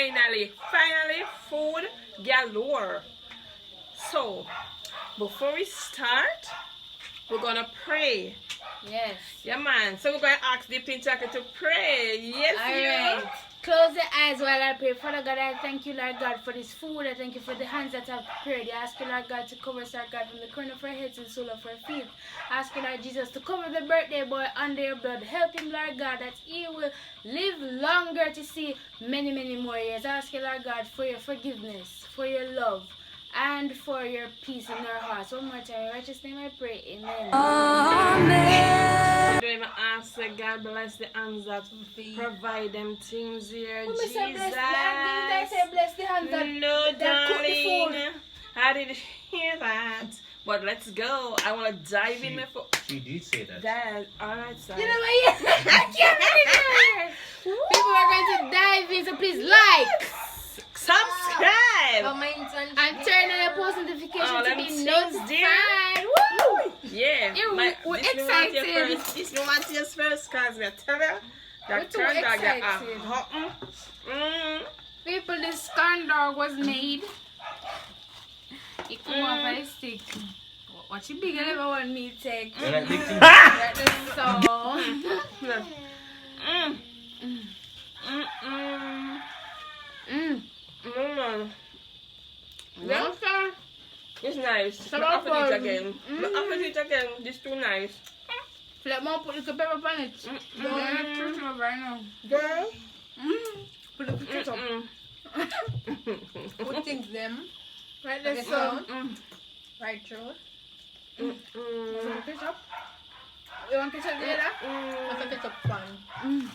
finally, food galore. So, before we start, we're gonna pray. Yes. Yeah, man. So we're gonna ask the Pinchaka to pray. Yes, Alright. Close your eyes while I pray. Father God, I thank you, Lord God, for this food. I thank you for the hands that have prepared. I ask you, Lord God, to cover us, Lord God, from the crown of our heads to the sole of our feet. I ask you, Lord Jesus, to cover the birthday boy under your blood. Help him, Lord God, that he will live longer to see many, many more years. I ask you, Lord God, for your forgiveness, for your love, and for your peace in our hearts. One more time, in righteous name I pray. Amen. Amen. Today I ask God bless the hands that provide them things here. Jesus. Bless the hands that No, that cook the food. darling. I didn't hear that. But let's go. I want to dive in before. She did say that. That, alright, sorry. You know what? I can't really do it. People are going to dive in, so please like, Subscribe. and turn on your post notification to be things notified. Woo! Yeah. We're this excited. This one want your first cause we tell you We're that too turn dog excited. hot. People, this corn dog was made. It come off by the stick. What you big never want me to take. You like big things? Right, so. Yeah. sir. It's nice. Some But after of it again. But after it again, this too nice. Let mom put little pepper on it. Don't want to truth right now. Girl. Put the ketchup. Put things them. Right there, Okay, so. Right through. You want ketchup? You want ketchup later? That's a ketchup pan.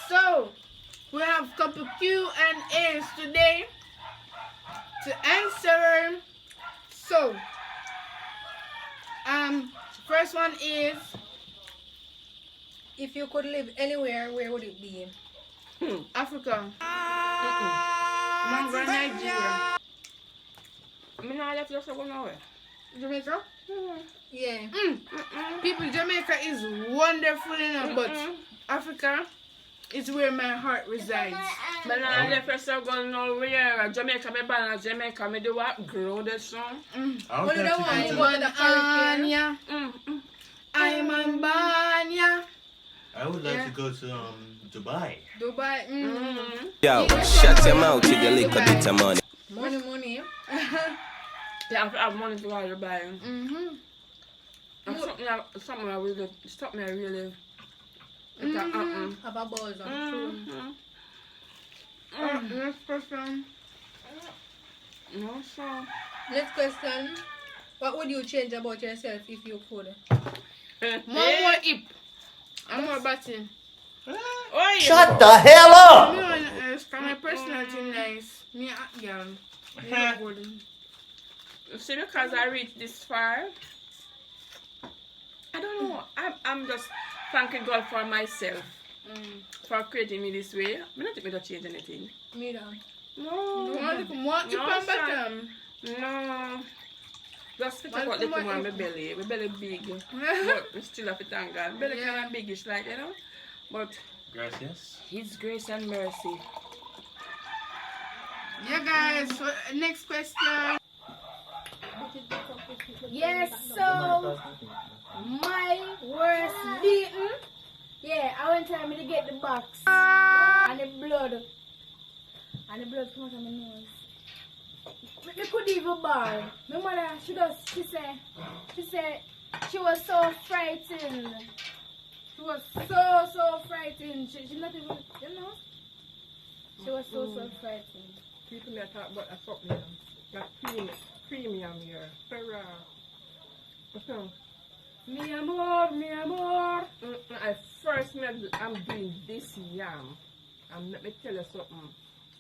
So, we have a couple Q&As today to answer. So, first one is, If you could live anywhere, where would it be? Africa. Mango, Nigeria. I mean, I left just to go nowhere. Jamaica? Yeah. People, Jamaica is wonderful enough, but Africa is where my heart resides. But now I left just to go nowhere. Jamaica, me born in Jamaica. Me do what? Grow the song. I Only would the like one to you go want to, the hurricane. Banya. I'm on Banya. I would like to go to Dubai. Dubai. Yo, shut your mouth with your little bit of money. Money. Yeah, I have money to go to buy. Something I really. Have a buzz on. Next question. No, so. Next question. What would you change about yourself if you could? More hip. I'm more batting. Oh, Shut the hell up! Me want my personality nice. Me a girl. Me look good. See, because I reached this far, I don't know. I'm just thanking God for myself for creating me this way. I don't think me don't change anything. Me down. No. More hip and son. bottom. No. Just fit up little more on my belly. My belly big. But I still have to thank God. Belly kind of biggish like, you know. But Gracias. His grace and mercy. Yeah, guys. So, next question. Yes, so my worst beaten. Yeah, I went time to get the box and the blood. And the blood come out of my nose. They couldn't even bar. My mother, she said she was so frightened. She was so frightened. She not even, you know? She was so frightened. People that talk about a something. That premium here. What's wrong? Mi amor. At first, I'm doing this yam. And let me tell you something.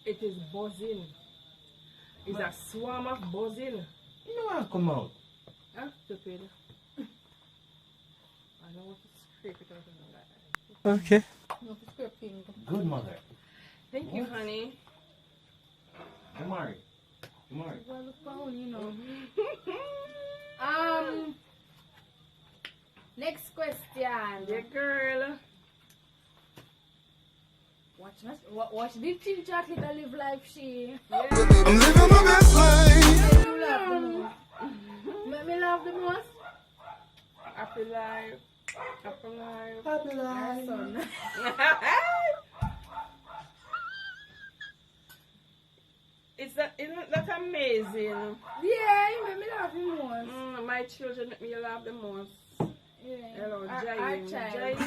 It is buzzing. It's a swarm of buzzing. You know I'll come out. Huh? Stupid. I don't want to scrape it out of my Okay. No, scraping. Good mother. Thank you, honey. Come on. Come on. Well, the phone, you know. Next question. Yeah, girl. Watch the chin chocolate and live life, she. Yeah. I'm living my best life. You laugh the most. Make me laugh the most. Happy life. Happy life. Happy My son. Isn't that amazing? Yeah, you make me laugh the most. My children make me laugh the most. Yeah. Hello, Our Jaime. child.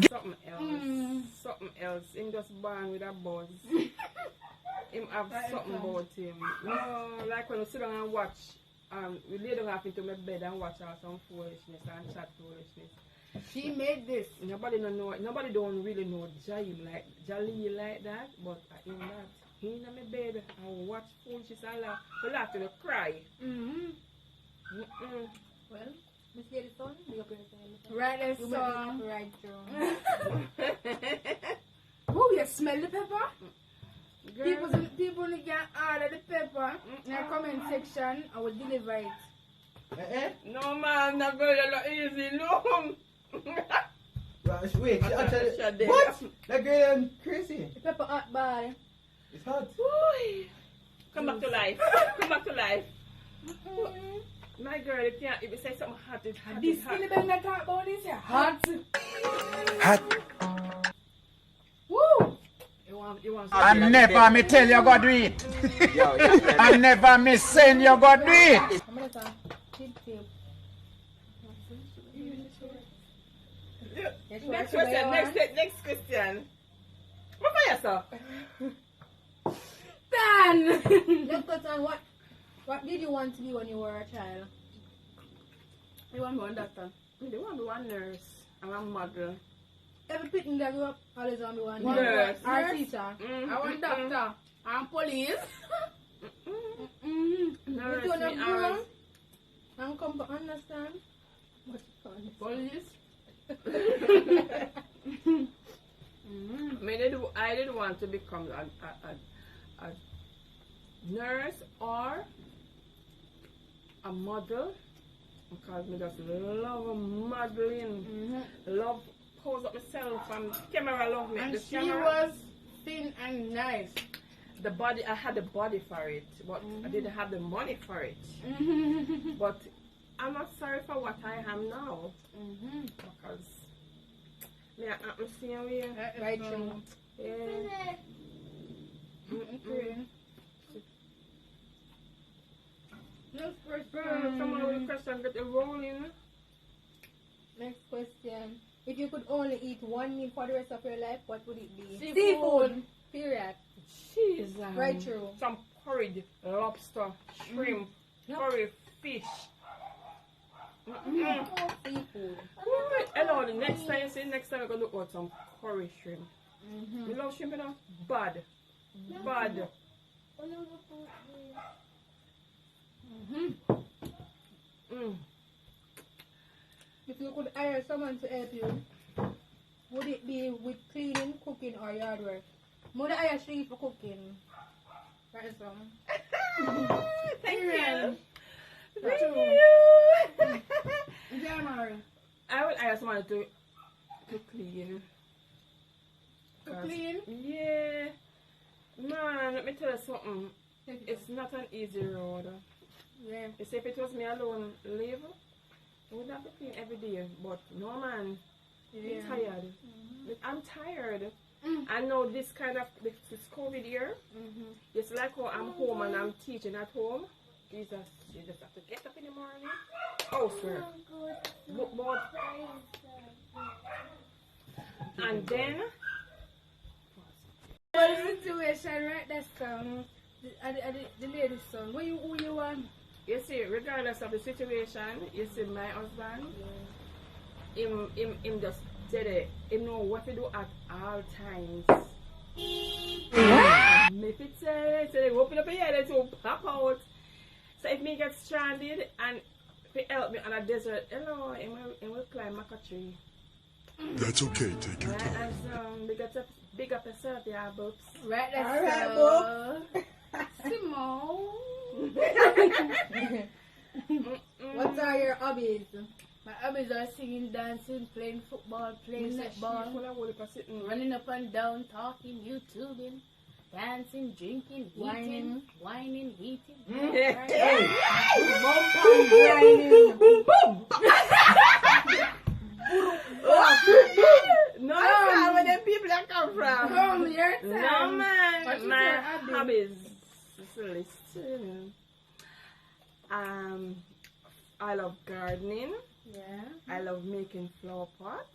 Something else. Something else. Him just born with a buzz. Him have something about him. No, like when we sit down and watch, we lay down half into my bed and watch out some foolishness and chat foolishness. She made this. Nobody don't really know Jaime like Jali like that, but him that. He in my bed and watch foolishness and laugh. We laugh till we cry. Well, Miss Lady Son, big up yourself. Right there, You make me son. happy right through. Oh, you smell the pepper? Girl. People can order the pepper in the comment section. I will deliver it. No man, not going to easy, no. Wait, she actually... Shut What? up. That girl crazy. The pepper hot bad. It's hot. Come back to life. Come back to life. My girl, you can't, if you say something hot, it's hot. This It's hot. thing that talk about this here. Hot. Hot. Woo! You want I never me tell you go do it. I never me saying you go do it. I'm going to tip. Next question, next question. What are you, sir? Done. Next question, what did you want to be when you were a child? You want to be one doctor? You want to be one nurse and one model. Every picking that grew up, always want to be one Nurse. Our teacher. I want doctor. I'm police. Nurse, You don't me have grown ours. and come to understand. Police. I didn't want to become a nurse or a model because I just love modeling, love pose up myself and camera love me. And The she camera, was thin and nice. the body, I had the body for it, but I didn't have the money for it. But I'm not sorry for what I am now because me I'm seeing we Right through. yeah. Okay. Next Come on with the question, get it rolling. Next question. If you could only eat one meal for the rest of your life, what would it be? Seafood. Period. Cheese. Right through. Some porridge, lobster, shrimp, curry, fish. Seafood. Hello, the next time we're gonna look at some curry shrimp. You love shrimp, you know? Bad. Bad. If you could hire someone to help you, would it be with cleaning, cooking, or yard work? Would I hire she for cooking? That is Thank you. Thank True. you. Yeah, Mary. I would ask someone to clean. To clean? Yeah. Man, let me tell you something. It's not an easy road. Yeah. You see, if it was me alone live, I would have to clean every day. But no, man, I'm tired. I'm tired. I know this kind of this COVID year. It's like how I'm home and I'm teaching at home. Jesus, you just have to get up in the morning. Housework, bookboard, and then. What is the situation right that's the lady's son? Who you want? You see, regardless of the situation, you see my husband, him just said it. He know what to do at all times. If it say open up your head and to pop out. So if me get stranded and if he help me on a desert, hello, he will climb a tree. That's okay. Take your Right, time. and so big up yourself, yeah, boobs. Right that's Alright, Simone. What are your hobbies? My hobbies are singing, dancing, playing football, playing netball, running up and down, talking, YouTubing, dancing, drinking, eating, whining, eating. Hey! No, that's not where them people that come from. Come here, No, man. What's My your hobby? hobbies. It's a list. I love gardening. Yeah, I love making flower pots.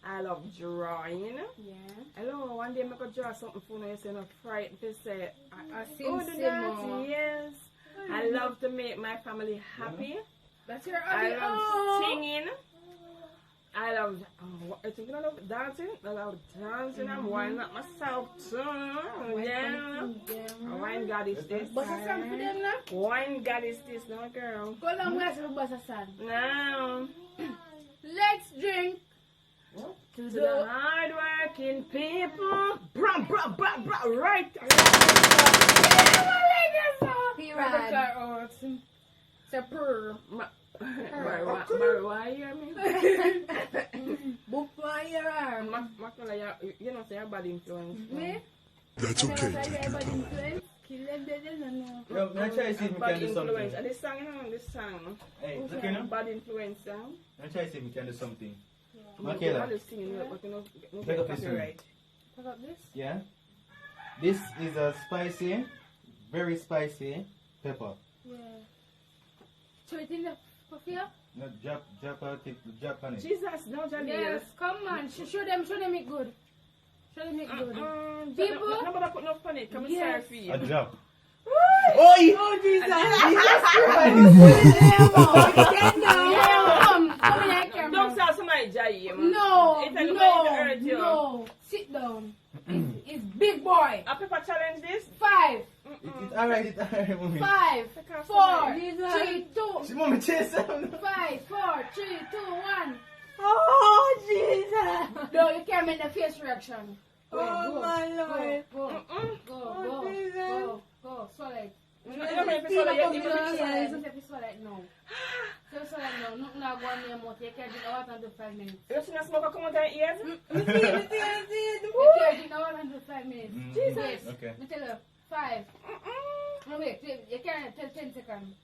I love drawing. yeah. I know one day I could draw something for you, so not frightened to say, I oh, sing do that, Simo. yes. I love to make my family happy. That's your I hobby. love singing. I love, I think I love dancing. I love dancing. I'm winding up myself too. Yeah. Wine God is this. What's a song for them now? Wine God is this, no girl. Go down where to bust a song. No. Let's drink To the hard-working people. Brum, brum, brum, brum, right. It's a purr. Why you hear me? Book for your arm. Makhalia, you know, say your bad influence. Me? That's I okay, never take tried your bad time. influence. Kill them, they don't know. Yo, let's try to see if we Bad can do something. influence. And this song, you know, this song. Hey, look here now. Bad influence song. Let's try to see if we can do something. I'm Makhalia, just singing it, but you know, Take up this one. copyright. Pick up this. yeah? This is a spicy, very spicy pepper. Yeah. Show it in the coffee. No, drop on it. Jesus, no, Johnny. Yes, come on. Show them it good. Show them it good. People, nobody put no funny. Come and Yes. sorry for you. A drop. Oi! Oh, Jesus. Don't say somebody jay. No, It's like nobody hurt you. no. Sit down. It's big boy. A pepper challenge this? 5, It's alright, mommy. 5, 4, 3, 2, She mommy chase him. 5, 4, 3, 2, 1. Oh, Jesus! No, you can't make the face reaction. Go, Oh, go, my Lord. Go. Swallow it. You know, if you swallow it, you Swallow can it. If you swallow it, no. So swallow it, no. Nothing not going in your mouth. You can't drink the water until 5 minutes. You see the smoke come out of your ears? You can't drink the water until 5 minutes. Jesus. Wait, Okay. let me tell you. 5. No, wait. You can't tell 10 seconds.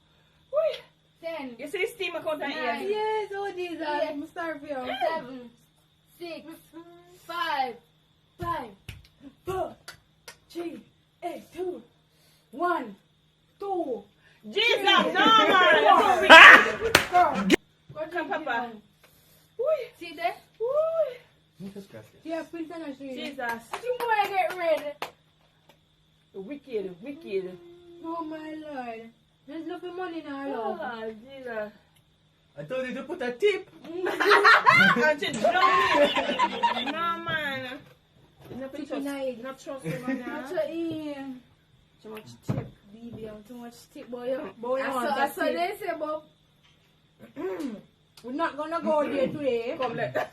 Wait. 10. You see steam come out of your 9. ears? Yes, oh Jesus, Yeah. I'm starving. 7, 6, 5, 4, 3, 2, 1, 2. Jesus, no, man! You're wicked. Go Come, Papa. down. See there? Yeah, please don't show you. Jesus. You boy get ready. Wicked. Oh my Lord. There's no money now, love. Oh, Jesus. I told you to put a tip. And she drowned. No, man. Not trust him, man. Not your ear. Too much tip. Baby, I'm too much tip, boy. Boy, I saw they say, Bob. We're not gonna go there today. Come, let.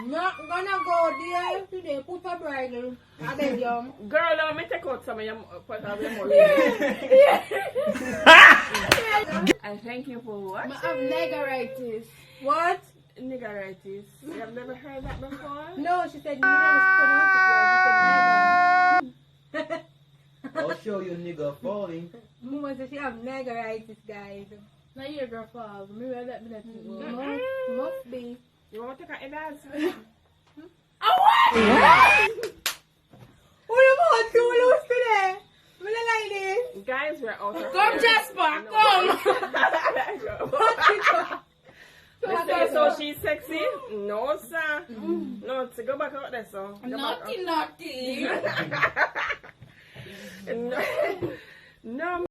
Not gonna go there today. Put a bridle. I beg you. Girl, let me take out some of your part of your money. And thank you for what? I have negaritis. What? Niggeritis. You have never heard that before? No, she said you never pronounce it right. She said I'll show you nigga falling. Mama said she have negaritis, guys. Now your girl fall. Maybe I let me let you go. Must be. You want to take a dance? Who the fuck too loose today? Me not like this. Guys, we're out of Come, Jasper, come. So she's sexy? No, sir. No, to go back out there, so. Go back out. Naughty. No. No.